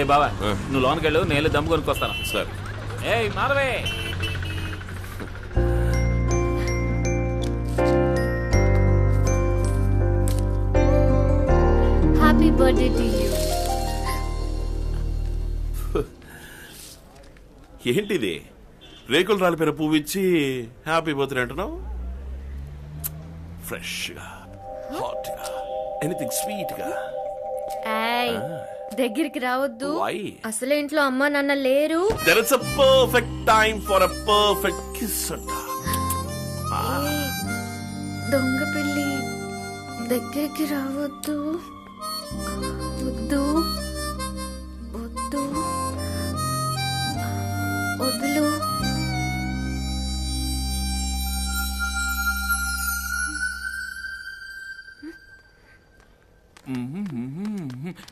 ఏ బావా నువ్వు లోనికి వెళ్ళు, నేను దమ్ము కొనుక్కొస్తాను. సరే. ఏయ్ మాధవే, హ్యాపీ బర్త్డే టు యూ. ఏంటిది? రేకులు రాలిపోయిన పువ్వు ఇచ్చి హ్యాపీ బర్త్డే అంటున్నావు? ఫ్రెష్ గా, హాట్ గా, ఎనీథింగ్ స్వీట్ గా. దగ్గరికి రావద్దు. Why? అసలు ఇంట్లో అమ్మా నాన్న లేరు. There is a perfect time for a perfect kiss అంట. దొంగ పిల్లి, దగ్గరికి రావద్దు. వద్దు వద్దు, వద్దులు.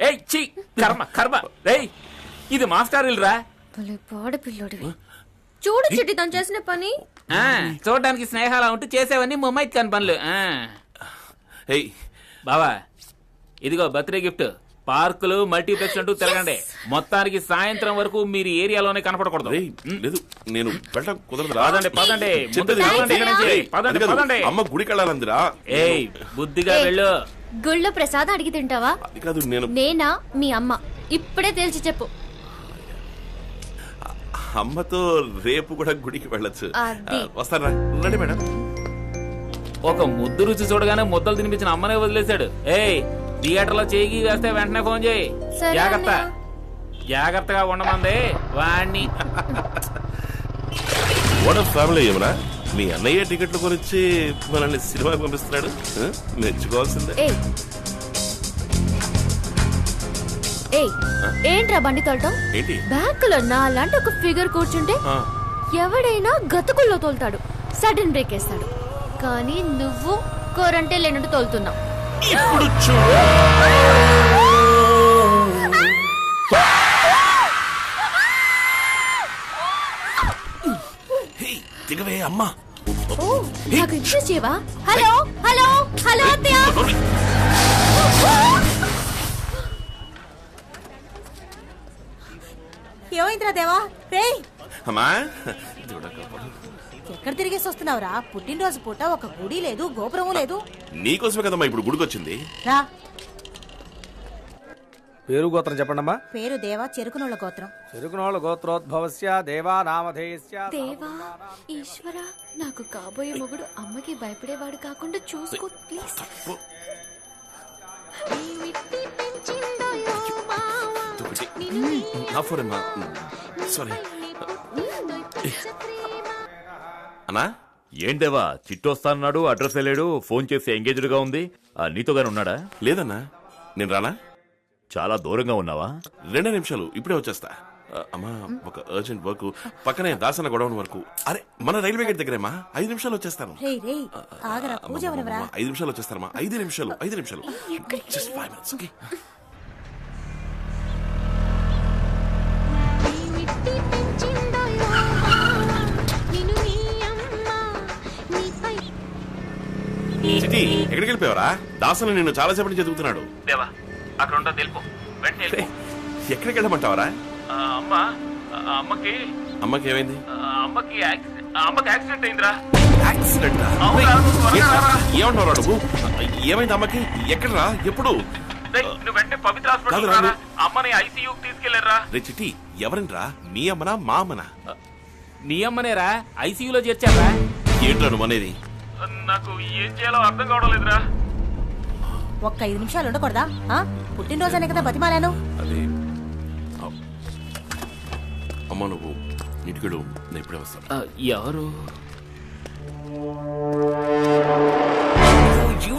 ఏయ్ ఛీ, కర్మ కర్మ. రేయ్ ఇది మాస్టర్ ఇల్లురా. భలే పాడు పిల్లోడివి. చూడు చిట్టి తను చేసిన పని. చూడడానికి స్నేహాలా ఉంటూ చేసేవన్నీ ముమ్మైత్ కాని పనులు. ఏయ్ బావా ఇదిగో బర్త్డే గిఫ్ట్. పార్కులు మల్టీప్లెక్స్ అంటూ తిరగండి. మొత్తానికి సాయంత్రం వరకు మీరు ఏరియాలోనే కనపడకూడదు. లేదు, నేను వెళ్ళడం కుదరదు. పదండి పదండి, ముందుకు పదండి, ఇక్కడి నుంచి. పదండి పదండి. అమ్మ గుడికి వెళ్ళాలందిరా. ఏయ్ బుద్ధిగా వెళ్ళు. గుళ్ళో ప్రసాదం అడిగి తింటావా? అది కాదు, నేనా మీ అమ్మ? ఇప్పుడే తేల్చి చెప్పు. అమ్మతో రేపు కూడా గుడికి వెళ్ళొచ్చు. అది. వస్తారా? రండి మేడం. ఒక ముద్దు రుచి చూడగానే ముద్దలు తినిపించిన అమ్మనే వదిలేశాడు. ఏయ్ థియేటర్ లో చేయి వేస్తే వెంటనే ఫోన్ చేయి. సరే జాగ్రత్త, అన్నయ్య. జాగ్రత్తగా ఉండమంది వాణ్ణి. ఫ్యామిలీ ఏమన్నా మీ అన్నయ్య టికెట్లు కొనిచ్చి మనల్ని సినిమాకి పంపిస్తున్నాడు. మెచ్చుకోవాల్సిందే. ఏంట్రా బండి తోలటం? ఏంటి? బ్యాంకులో నాలాంటి ఒక ఫిగర్ కూర్చుంటే ఎవడైనా గతుకుల్లో తోలుతాడు, సడన్ బ్రేక్ వేస్తాడు. కానీ నువ్వు కోరంటే లేనట్టు తోలుతున్నావు. ఇప్పుడు చూడు. దిగవే అమ్మా. నాకు ఇన్సూరెన్స్ చేయవా? హలో హలో హలో అత్తయ్య. ఏమైందిరా దేవా? రేయ్ అమ్మా, ఎక్కడ తిరిగేసి వస్తున్నావురా? పుట్టినరోజు పూట ఒక గుడి లేదు, గోపురము లేదు. నీకోసమే కదమ్మా ఇప్పుడు గుడికొచ్చింది. రా. పేరు గోత్రం చెప్పండమ్మా. పేరు దేవా, చెరుకునోళ్ళ గోత్రం. చెరుకునోళ్ళ గోత్రోద్భవస్య దేవా నామధేయస్య. దేవా ఈశ్వర, నాకు కాబోయే మొగుడు అమ్మకి భయపడేవాడు కాకుండా చూసుకో ప్లీజ్. సారీ అన్నా. ఏందేవా చిట్టొస్తాన్నాడు, అడ్రస్ వెళ్ళాడు, ఫోన్ చేసి ఎంగేజ్డ్ గా ఉంది. నీతోగానే ఉన్నాడా? లేదన్నా, నేను రానా? చాలా దూరంగా ఉన్నావా? 2 నిమిషాలు, ఇప్పుడే వచ్చేస్తా. అమ్మా ఒక అర్జెంట్ వర్క్ పక్కనే దాసన గొడవన్ వరకు. అరే మన రైల్వే గేట్ దగ్గరేమా. 5 నిమిషాలు వచ్చేస్తాను. రేయ్ రేయ్ ఆగరా, పూజ అవనవరా. 5 నిమిషాలు వచ్చేస్తానమ్మా. 5 నిమిషాలు. Just 5 minutes, okay? చిట్టి ఎక్కడికి వెళ్ళిపోయావరా? దాసన నిన్ను చాలా సేపటి చదువుతున్నాడు. దేవా అక్కడ ఉంటా తెలుపు, వెంటనే. ఎక్కడికి వెళ్ళమంటావరా? అమ్మకి ఏమైంది? అమ్మకి యాక్సిడెంట్ అయిందిరా. యాక్సిడెంటా? ఏమంటావు నువ్వు? ఏమైంది అమ్మకి? ఎక్కడరా? ఎప్పుడు? నువ్వు వెంటనే పవిత్ర హాస్పిటల్ రా. అమ్మని ఐసీయూకి తీసుకెళ్లారా. రే చిట్టి, ఎవరినరా? మీ అమ్మనా మా అమ్మనా? నీ అమ్మనేరా, ఐసీయూలో చేర్చారా. ఏంట్రా నువ్వు అనేది? నాకు ఏం చేయాలో అర్థం కావడం లేదురా. ఒక్క 5 నిమిషాలు ఉండకూడదా? పుట్టినరోజనే కదా బతిమాలాను. అది అమ్మ, నువ్వు ఇంటికి నేను ఇప్పుడే వస్తాను. ఎవరు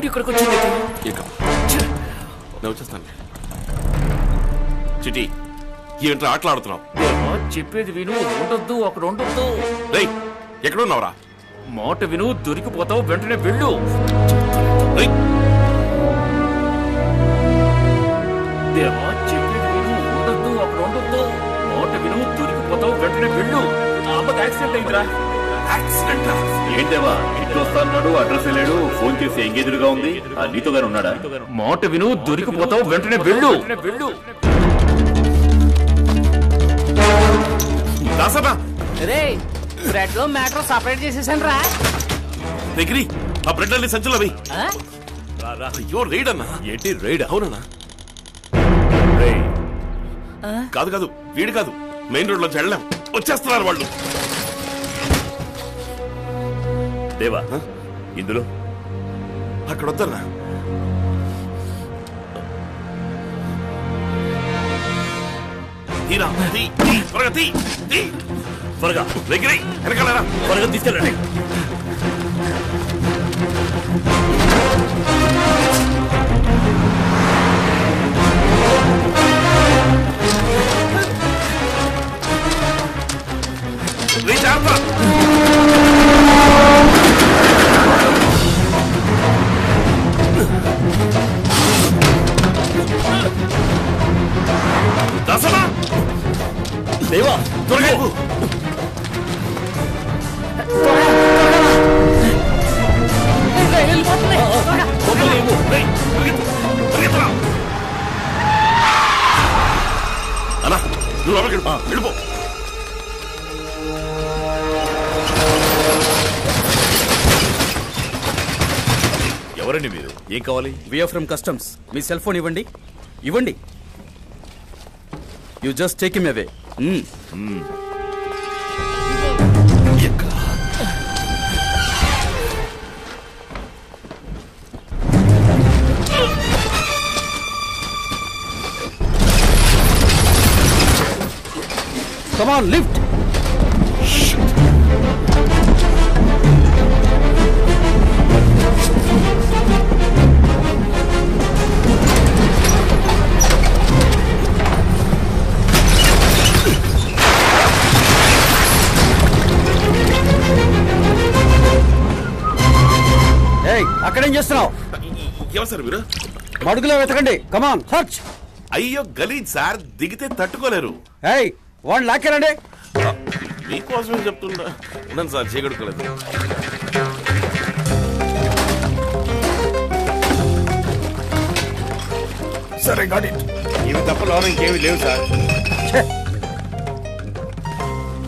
ఇక్కడికి వచ్చింది? నేను వచ్చేస్తాను. చిట్టి ఏంట్రా ఆటలాడుతున్నావు? చెప్పేది విను, ఉండొద్దు అక్కడ ఉండొద్దు. రేయ్ ఎక్కడున్నావురా? మాట విను, దొరికిపోతావు, వెంటనే వెళ్ళు. దేవా చెప్పేది విను, ఉండొద్దు అక్కడ ఉండొద్దు. మాట విను, దొరికిపోతావు, వెంటనే వెళ్ళు. అమ్మకి యాక్సిడెంట్ అయిందిరా. యాక్సిడెంట్? ఏందేవా చిట్టొస్తాన్నాడు, అడ్రస్ వెళ్ళాడు, ఫోన్ చేసి ఎంగేజ్డ్ గా ఉంది. నీతోగానే ఉన్నాడా? మాట విను, దొరికిపోతావు, వెంటనే వెళ్ళు. దాసనా రే బ్రెడ్ లో మ్యాటర్ సపరేట్ చేసేసాను రా. దగ్గరి ఆ బ్రెడ్ అన్ని సంచులు అవి. రా, రా. అయ్యో రైడ్ అన్నా. ఏంటి రైడ్? అవునన్నా. రేయ్, కాదు కాదు వీడు కాదు, మెయిన్ రోడ్ లోంచి వెళ్ళాం, వచ్చేస్తున్నారు వాళ్ళు. దేవా ఇందులో అక్కడ వద్దన్నా. తీరా తీ, తీ, త్వరగా తీ, తీ. త్వరగా దగ్గరి వెనకాలరా. త్వరగా తీసుకెళ్ళండి. రీచ్ అవుతా. దాసనా దేవా త్వరగా ఇవ్వు. పరిగెత్తురా. అన్నా నువ్వు లోపలికి వెళ్ళు. వెళ్ళిపో. ఎవరండి మీరు? ఏం కావాలి? We are from customs. మీ సెల్ ఫోన్ ఇవ్వండి. ఇవ్వండి. You just take him away. Come on, lift. అక్కడేం చేస్తున్నావు? ఎవరు సార్ మీరు? మడుగులో వెతకండి. కమాన్ సర్చ్. అయ్యో గలీజ్ సార్, దిగితే తట్టుకోలేరు. ఏయ్ వాడిని లాక్కేరండి. మీకోసమే చెప్తుండా. ఉన్నాను సార్, చేయగడుకోలేదు. సరే గాట్ ఇట్. ఇవి తప్ప లోన ఇంకేమి లేవు sir.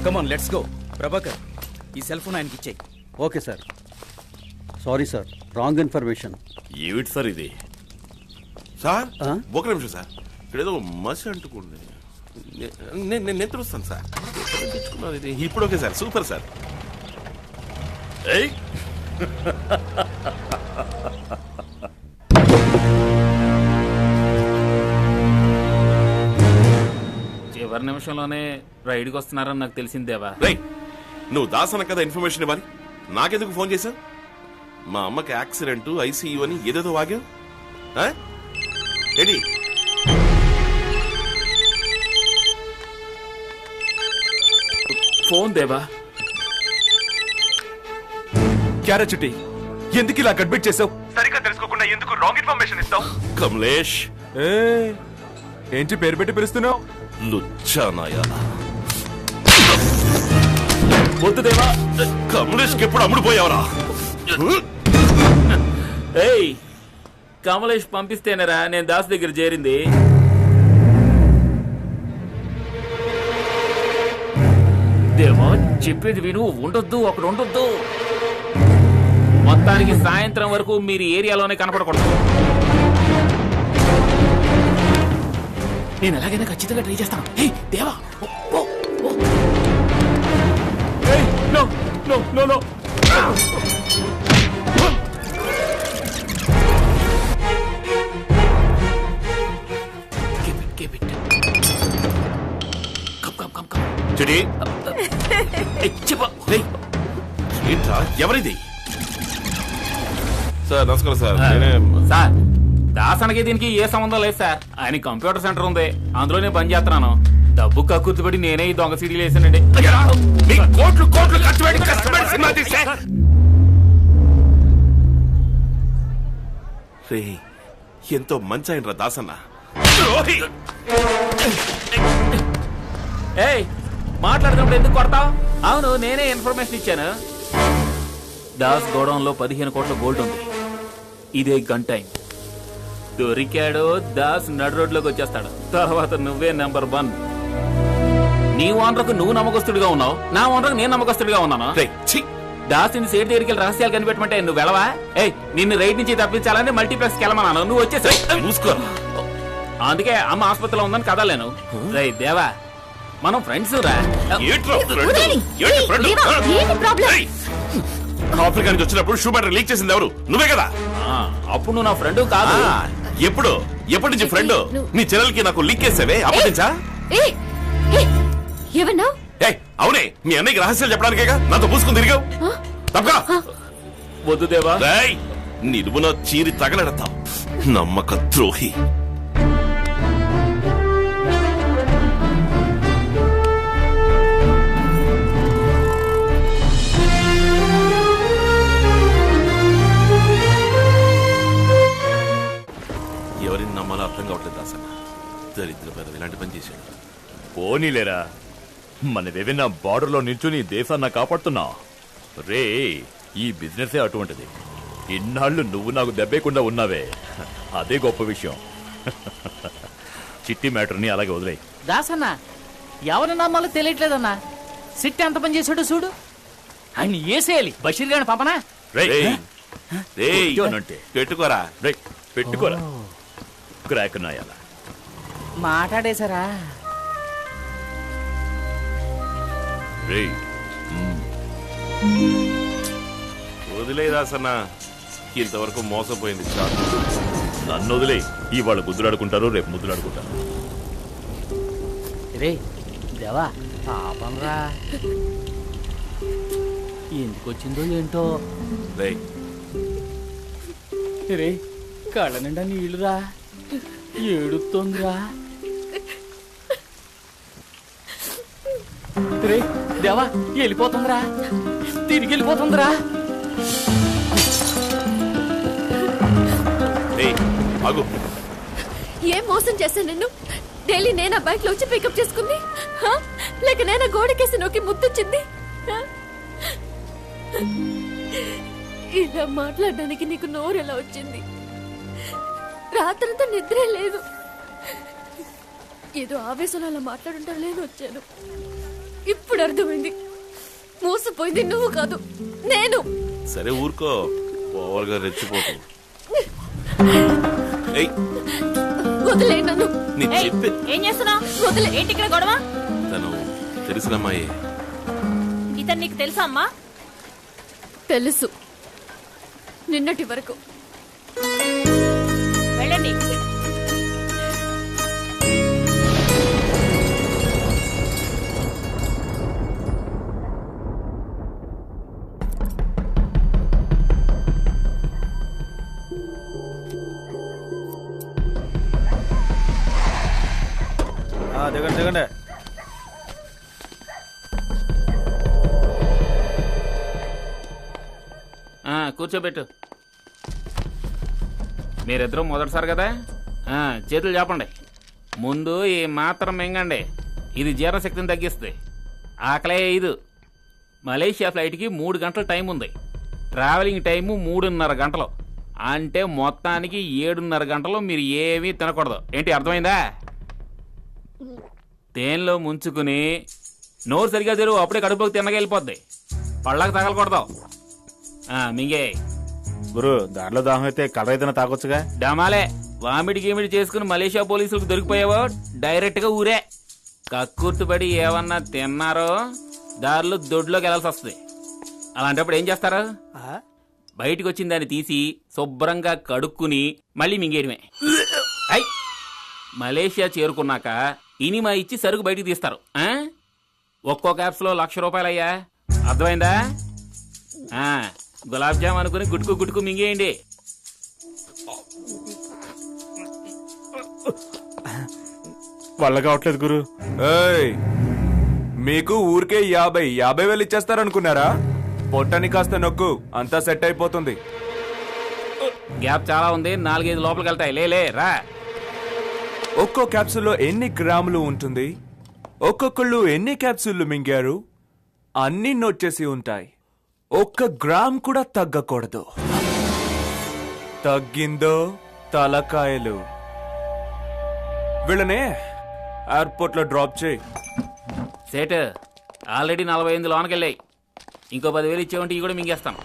Come on let's go. Prabhakar ఈ సెల్ ఫోన్ ఆయనకి ఇచ్చేయి. Okay sir. Sorry sir, wrong information. ఏమిటి సార్ ఇది? సార్ ఒక నిమిషం సార్, ఇక్కడ ఏదో మసి అంటుకుంది. నేను తెలుస్తాను సార్. ఇది ఇప్పుడు ఓకే సార్, సూపర్ సార్. ఏయ్ చివరి నిమిషంలోనే రైడ్కి వస్తున్నారని నాకు తెలిసిందేవా. రైట్, నువ్వు దాసన కదా ఇన్ఫర్మేషన్ ఇవ్వాలి, నాకెందుకు ఫోన్ చేశావు? మా అమ్మకి యాక్సిడెంట్, ఐసీయూ అని ఏదేదో వాగావు. ఏడి ఫోన్ దేవా. క్యారా చిట్టి, ఎందుకు ఇలా గడ్బిట్ చేసావు? సరిగ్గా తెలుసుకోకుండా ఎందుకు రాంగ్ ఇన్ఫర్మేషన్ ఇస్తావు? కమలేష్. ఏంటి పేరు పెట్టి పిలుస్తున్నావు? లుచ్చానాయా. వద్దు దేవా. కమలేష్కి ఎప్పుడు అమ్ముడుపోయావరా? ఏయ్ కమలేష్ పంపిస్తేనేరా నేను దాస్ దగ్గర చేరింది. దేవా చెప్పేది విను, ఉండొద్దు అక్కడ ఉండొద్దు. మొత్తానికి సాయంత్రం వరకు మీరు ఏరియాలోనే కనపడకూడదు. నేను ఎలాగైనా ఖచ్చితంగా ట్రై చేస్తాను. ఏయ్ దేవా, నో నో నో నో. చెడి ఏంట్రా, ఎవరిది? సార్ నమస్కారం సార్. సార్ దాసనకి దీనికి ఏ సంబంధం లేదు సార్. ఆయన కంప్యూటర్ సెంటర్ ఉంది, అందులోనే పని చేస్తున్నాను. డబ్బు కక్కుర్తిపడి నేనే ఈ దొంగ సీడీలు వేసానండి. కోట్లు కోట్లు ఖర్చు పెట్టి కష్టపడి సినిమా తీస్తే రే, ఎంతో మంచి అయినరా దాసన్న. ఏయ్ మాట్లాడుతున్నప్పుడు ఎందుకు కొడతావు? అవును నేనే ఇన్ఫర్మేషన్ ఇచ్చాను. దాస్ గోడౌన్ లో 15 కోట్ల గోల్డ్ ఉంది. ఇదే గన్ టైం. దొరికాడు దాస్ నడు రోడ్లోకి వచ్చేస్తాడు. తర్వాత నువ్వే నెంబర్ 1. నీ ఓనర్కు నువ్వు నమ్మకస్తుడిగా ఉన్నావు, నా ఓనర్కు నేను నమ్మకస్తుడిగా ఉన్నాను. రేయ్, ఛీ! దాసిని సేటు దగ్గరికి వెళ్ళి రహస్యాలు కనిపెట్టమంటే నువ్వు వెళ్ళవా? ఏయ్, నిన్ను రైట్ నుంచి తప్పించాలని మల్టీప్లెక్స్కి వెళ్ళమన్నాను, నువ్వు వచ్చేసి మూసుకోరా. అందుకే అమ్మ ఆసుపత్రిలో ఉందని కదలేను. రేయ్ దేవా, మనం ఫ్రెండ్స్ రా. ఏంట్రా ఫ్రెండ్? ఏంటి ఫ్రెండ్? రేయ్, ఆఫ్రికా నుంచి వచ్చినప్పుడు షూ బ్యాటరీ లీక్ చేసింది ఎవరు? నువ్వే కదా. అప్పుడు నువ్వు నా ఫ్రెండ్ కాదు. ఎప్పుడు ఎప్పటి నుంచి ఫ్రెండ్? నీ చెల్లెలకి నాకు లీక్ చేసావే అప్పటి నుంచా? ఏమన్నా? అవునే, మీ అన్నయ్యకి రహస్యాలు చెప్పడానికేగా నాతో పూసుకుని తిరిగావు. తప్పగా వద్దు దేవా. నిలువున చీరి తగలెడతావు, నమ్మక ద్రోహి. ఎవరిని నమ్మాలో అర్థం కావట్లేదు దాసన్న. దరిద్ర పేద ఇలాంటి పని చేశాడు. పోనీలేరా, మనదేమైనా బార్డర్లో నిల్చుని దేశాన్ని కాపాడుతున్నా? రే, ఈ బిజినెసే అటువంటిది. ఇన్నాళ్ళు నువ్వు నాకు దెబ్బేయకుండా ఉన్నావే, అదే గొప్ప విషయం. చిట్టి మ్యాటర్ని అలాగే వదిలేయి. దాసన్న ఎవరి నమ్మాలో తెలియట్లేదన్నా. సిట్టి ఎంత పని చేశాడు చూడు. ఆయన ఏసేయాలి, బషీర్ గారిని పాపనా. అంటే పెట్టుకోరా. పెట్టుకోరా క్రాక్ నాయాల. మాట్లాడేశారా? వదిలేదాసన్నా, ఇంతవరకు మోసపోయింది చాలు. నన్ను వదిలే. ఇవాళ గుద్దులాడుకుంటారు, రేపు ముద్దులాడుకుంటారు. రే దేవా, పాపం రా, ఎందుకు వచ్చిందో ఏంటో. రే కళ్ళ నిండా నీళ్లురా, ఏడుతోందిరా. రే దేవా, వెళ్ళిపోతుందిరా, తిరిగి వెళ్ళిపోతుందిరా. ఏం మోసం చేశాను నిన్ను? డైలీ నేనా బైక్ లో వచ్చి పికప్ చేసుకుంది, లేక నేనా గోడకేసి నొక్కి ముద్దొచ్చింది? ఇలా మాట్లాడడానికి నీకు నోరు ఎలా వచ్చింది? రాత్రంతా నిద్రే లేదు. ఏదో ఆవేశంలో అలా మాట్లాడుంటారు లేని వచ్చాను. ఇప్పుడు అర్థమైంది, మోసపోయింది నువ్వు కాదు నేను. సరే ఊరుకో, ఓవర్గా రెచ్చిపోతు. వదిలే నన్ను. ఏం చేస్తున్నావు? వదిలే. ఏంటి ఇక్కడ గొడవ? తను తెలిసినమ్మాయి. ఇతను నీకు తెలుసా అమ్మా? తెలుసు, నిన్నటి వరకు. వెళ్ళండి. దిగండి దిగండి. కూర్చోబెట్టు. మీరిద్దరూ మొదటిసారి కదా, చేతులు చాపండి. ముందు ఈ మాత్రం మింగండి, ఇది జీర్ణశక్తిని తగ్గిస్తుంది. ఆకలే ఇది. మలేషియా ఫ్లైట్కి 3 గంటల టైం ఉంది. ట్రావెలింగ్ టైము 3.5 గంటలు. అంటే మొత్తానికి 7.5 గంటలు మీరు ఏమీ తినకూడదు. ఏంటి అర్థమైందా? తేనెలో ముంచుకుని నోరు సరిగా తెరువు, అప్పుడే కడుపుకి తిన్నగా వెళ్ళిపోద్ది. పళ్ళకి తగలకూడదు. మింగే. గురు, దాంట్లో దాహం అయితే కలర్ ఏదైనా తాగొచ్చుగా? డమాలే. వామిడి గీమిడి చేసుకుని మలేషియా పోలీసులకు దొరికిపోయావో డైరెక్ట్ గా ఊరే. కక్కుర్తుపడి ఏమన్నా తిన్నారో దారిలో దొడ్లోకి వెళ్లాల్సి వస్తుంది. అలాంటప్పుడు ఏం చేస్తారు? బయటికి వచ్చిన దాన్ని తీసి శుభ్రంగా కడుక్కుని మళ్ళీ మింగేయడమే. మలేషియా చేరుకున్నాక ఇనిమా ఇచ్చి సరుకు బయటికి తీస్తారు. ఒక్కో క్యాప్స్లో 1,00,000 రూపాయలయ్యా. అర్థమైందా? గులాబ్ జామ్ అనుకుని గుట్టుకు గుట్టుకు మింగేయండి. వల్ల కావట్లేదు గురు. మీకు ఊరికే 50,000 ఇచ్చేస్తారనుకున్నారా? పొట్టని కాస్త నొక్కు, అంతా సెట్ అయిపోతుంది. గ్యాప్ చాలా ఉంది, 4-5 లోపలికి వెళ్తాయి. లేలే రా. ఒక్కో క్యాప్సూల్లో ఎన్ని గ్రాములు ఉంటుంది, ఒక్కొక్కళ్ళు ఎన్ని క్యాప్సూళ్లు మింగారు అన్ని నోట్ చేసి ఉంటాయి. 1 గ్రామ్ కూడా తగ్గకూడదు. తగ్గిందో తలకాయలు. వీళ్ళనే ఎయిర్పోర్ట్ లో డ్రాప్ చేయి. సేట్ ఆల్రెడీ 48 లోనకి వెళ్ళాయి. ఇంకో 10,000 ఇచ్చేవంటే ఇవి కూడా మింగేస్తాను.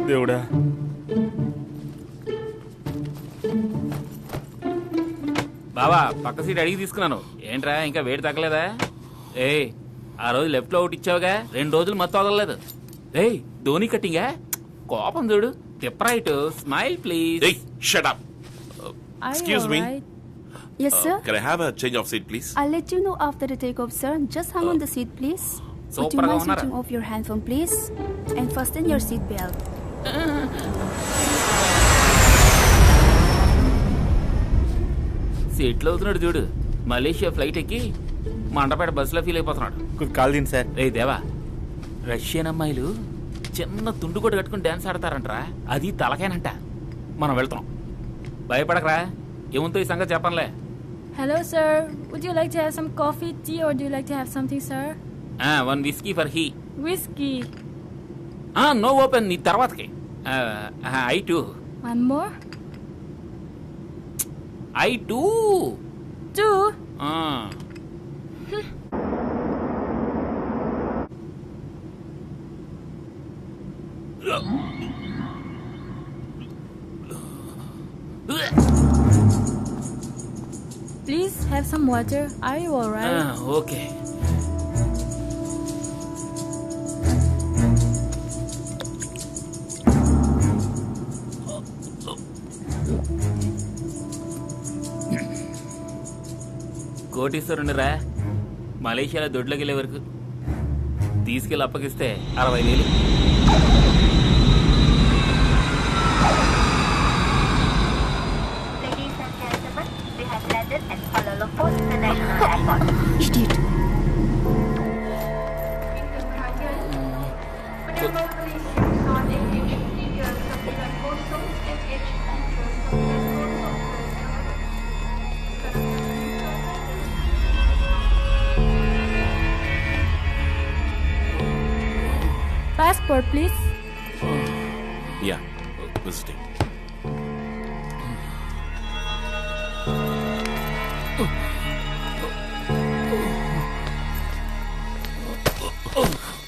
దేవుడా, బావా పక్క సీట్ అడిగి తీసుకున్నాను. ఏంట్రా ఇంకా వేడి తగ్గలేదా? ఏయ్ ఆ రోజు లెఫ్ట్ లో ఒకటి ఇచ్చావుగా, 2 రోజులు మొత్తం వదలలేదు. ఏయ్ ధోని కట్టింగా, కోపం చూడు. Tip right, smile please. Hey, shut up. Excuse me. Yes, sir. Can I have a change of seat, please? I'll let you know after the takeoff, sir. Just hang on the seat, please. Would you Super mind governor. switching off your handphone, please? And fasten your seat belt. సీట్లో అవుతున్నాడు చూడు. Malaysia flight ఎక్కి మండపేట బస్సులో feel అయిపోతున్నాడు. Call దీని sir. రే దేవా, Russian అమ్మాయిలు చిన్న తుండు కూడా కట్టుకుని డాన్స్ ఆడతారంటరా, అది తలకేనంట. మనం వెళ్తాం, భయపడకరా. ఏముంతో ఈ సంగతి చెప్పనులే. Hello, sir. Would you like to have some coffee, tea, or do you like to have something, sir? 1 whiskey for he. Whiskey. No open, నీ తర్వాతకి. I too. One more? I too. 2? Please have some water. Are you alright? Okay. కోటీశ్వరుని రా, మలేషియాలో దొడ్లోకి వెళ్ళే వరకు తీసుకెళ్ళి అప్పగిస్తే 60,000. Idiot. Passport, please. Yeah, visiting.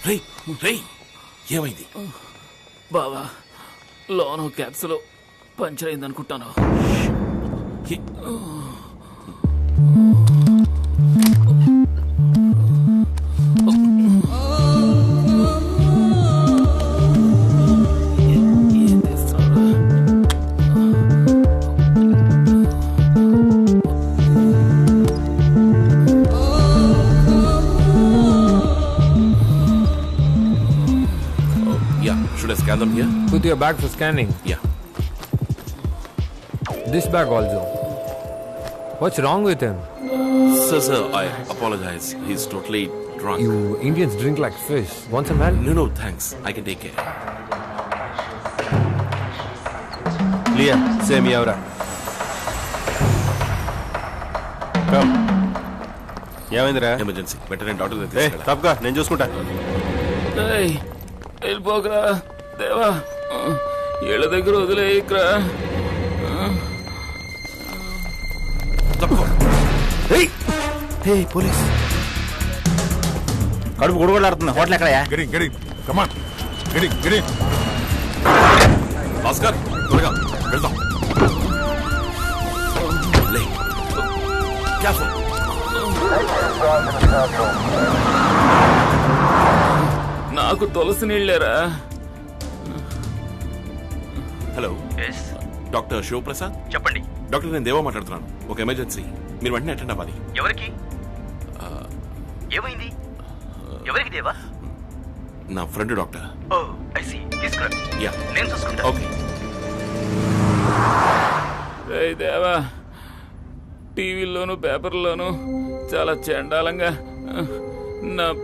రేయ్ రేయ్, ఏమైంది? బావా లోనో క్యాప్సులో పంచర్ అయింది అనుకుంటాను. Should I scan them here? Put your bag for scanning. Yeah. This bag also. What's wrong with him? Sir, I apologize. He's totally drunk. You Indians drink like fish. Want some help? No, thanks. I can take care. Leah, same Yaura. Come. ఏమైందిరా? Emergency, వెంటనే doctor దగ్గరికి ఏ తీసుకెళ్ళాలి. తప్పగా, నేను చూసుకుంటా. వెళ్ళిపోకరా దేవా, ఏళ్ళ దగ్గర వదిలేయకరా. తప్పుకో. పోలీస్. కడుపు గుడగొడలాడుతుంది. హోటల్ ఎక్కడయా? భాస్కర్, త్వరగా వెళ్దాం. లే. Careful. నాకు తులసి నీళ్ళేరా. హలో, డాక్టర్ శివప్రసాద్ చెప్పండి. డాక్టర్, నేను దేవా మాట్లాడుతున్నాను. ఒక ఎమర్జెన్సీ, మీరు వెంటనే అటెండ్ అవ్వాలి. ఎవరికి? ఏమైంది? ఎవరికి దేవా? నా friend doctor. Oh I see. తీసుకురా. యా, నేను చూసుకుంటా. ఓకే. దేవా, టీవీలోను పేపర్లోను చాలా చండాలంగా నా